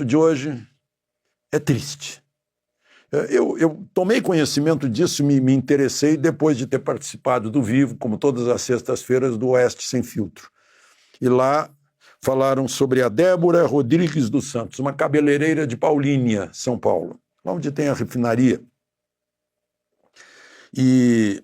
de hoje é triste. Eu tomei conhecimento disso, me interessei depois de ter participado do Vivo, como todas as sextas-feiras, do Oeste Sem Filtro. E lá falaram sobre a Débora Rodrigues dos Santos, uma cabeleireira de Paulínia, São Paulo, lá onde tem a refinaria. E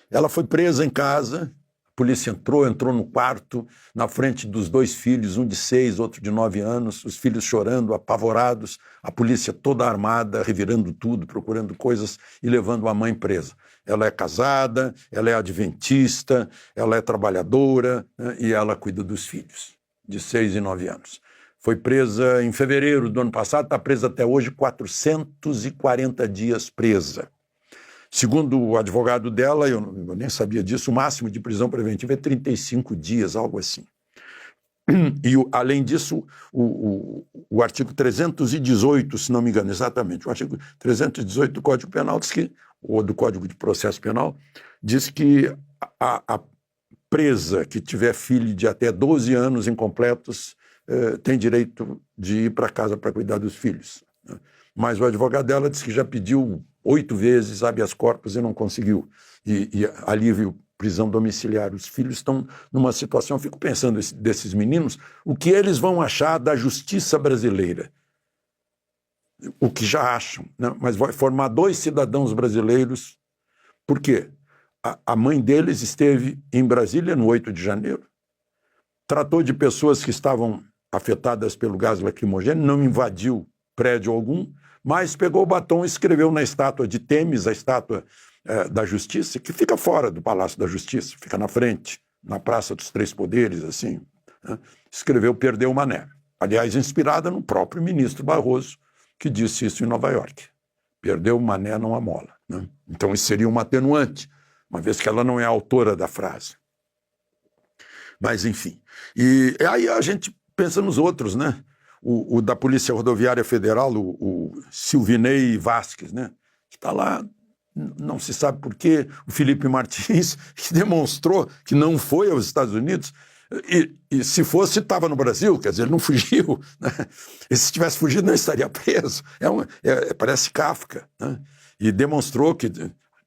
ela foi presa em casa, a polícia entrou no quarto, na frente dos dois filhos, um de 6, outro de 9 anos, os filhos chorando, apavorados, a polícia toda armada, revirando tudo, procurando coisas e levando a mãe presa. Ela é casada, ela é adventista, ela é trabalhadora, né, e ela cuida dos filhos, de 6 e 9 anos. Foi presa em fevereiro do ano passado, está presa até hoje, 440 dias presa. Segundo o advogado dela, eu nem sabia disso, o máximo de prisão preventiva é 35 dias, algo assim. E, além disso, o artigo 318, se não me engano, exatamente, o artigo 318 do Código Penal, diz que, ou do Código de Processo Penal, diz que a presa que tiver filho de até 12 anos incompletos tem direito de ir para casa para cuidar dos filhos. Mas o advogado dela disse que já pediu 8 vezes habeas corpus e não conseguiu. E alívio, prisão domiciliar. Os filhos estão numa situação, eu fico pensando desses meninos, o que eles vão achar da justiça brasileira? O que já acham, né? Mas vai formar 2 cidadãos brasileiros. Por quê? A mãe deles esteve em Brasília no 8 de janeiro, tratou de pessoas que estavam afetadas pelo gás lacrimogêneo, não invadiu prédio algum, mas pegou o batom e escreveu na estátua de Temis, a estátua da Justiça, que fica fora do Palácio da Justiça, fica na frente, na Praça dos Três Poderes, assim, né? Escreveu Perdeu o Mané. Aliás, inspirada no próprio ministro Barroso, que disse isso em Nova York. Perdeu o mané, não a mola, né? Então isso seria uma atenuante, uma vez que ela não é a autora da frase. Mas, enfim. E aí a gente pensa nos outros, né? O da Polícia Rodoviária Federal, o Silvinei Vasquez, né? Que está lá, não se sabe por quê. O Felipe Martins, que demonstrou que não foi aos Estados Unidos, e se fosse, estava no Brasil, quer dizer, ele não fugiu, né? E se tivesse fugido, não estaria preso. Parece Kafka, né? E demonstrou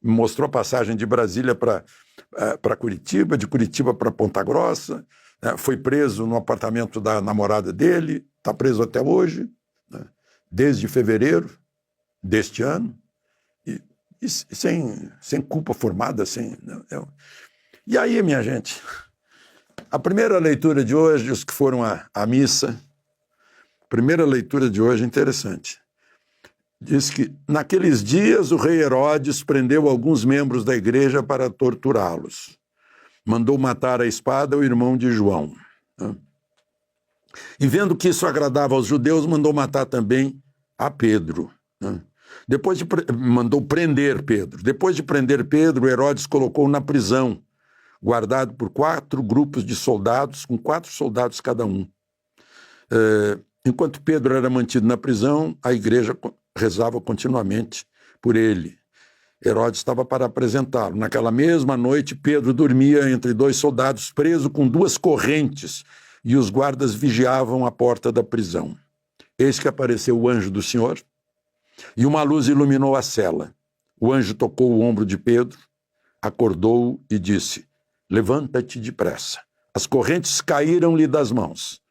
mostrou a passagem de Brasília para Curitiba, de Curitiba para Ponta Grossa, né? Foi preso no apartamento da namorada dele, está preso até hoje, né? Desde fevereiro deste ano, e sem culpa formada. E aí, minha gente, a primeira leitura de hoje, os que foram à missa, a primeira leitura de hoje é interessante. Diz que, naqueles dias, o rei Herodes prendeu alguns membros da igreja para torturá-los. Mandou matar à espada o irmão de João. E vendo que isso agradava aos judeus, mandou matar também a Pedro. Mandou prender Pedro. Depois de prender Pedro, Herodes colocou na prisão, guardado por 4 grupos de soldados, com 4 soldados cada um. Enquanto Pedro era mantido na prisão, a igreja rezava continuamente por ele. Herodes estava para apresentá-lo. Naquela mesma noite, Pedro dormia entre 2 soldados, preso com 2 correntes, e os guardas vigiavam a porta da prisão. Eis que apareceu o anjo do Senhor, e uma luz iluminou a cela. O anjo tocou o ombro de Pedro, acordou-o e disse: levanta-te depressa. As correntes caíram-lhe das mãos.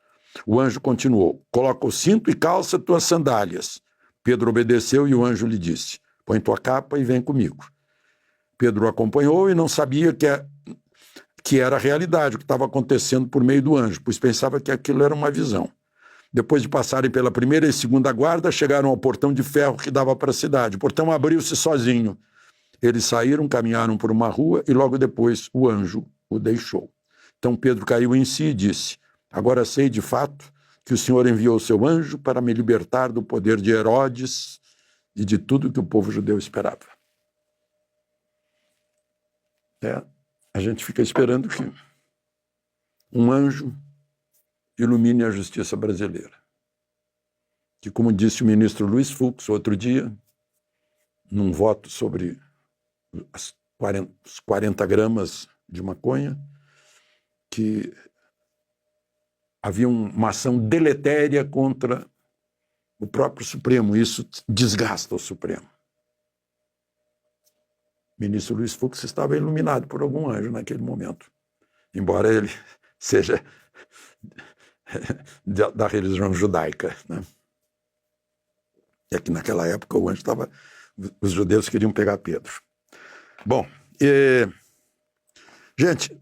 O anjo continuou: coloca o cinto e calça tuas sandálias. Pedro obedeceu e o anjo lhe disse: põe tua capa e vem comigo. Pedro o acompanhou e não sabia que era a realidade, o que estava acontecendo por meio do anjo, pois pensava que aquilo era uma visão. Depois de passarem pela primeira e segunda guarda, chegaram ao portão de ferro que dava para a cidade. O portão abriu-se sozinho. Eles saíram, caminharam por uma rua e logo depois o anjo o deixou. Então Pedro caiu em si e disse: agora sei de fato que o Senhor enviou o seu anjo para me libertar do poder de Herodes e de tudo que o povo judeu esperava. A gente fica esperando que um anjo ilumine a justiça brasileira. Que, como disse o ministro Luiz Fux outro dia, num voto sobre os 40 gramas de maconha, que havia uma ação deletéria contra o próprio Supremo. Isso desgasta o Supremo. O ministro Luiz Fux estava iluminado por algum anjo naquele momento, embora ele seja da religião judaica, né? É que naquela época o anjo estava... Os judeus queriam pegar Pedro. Bom, gente,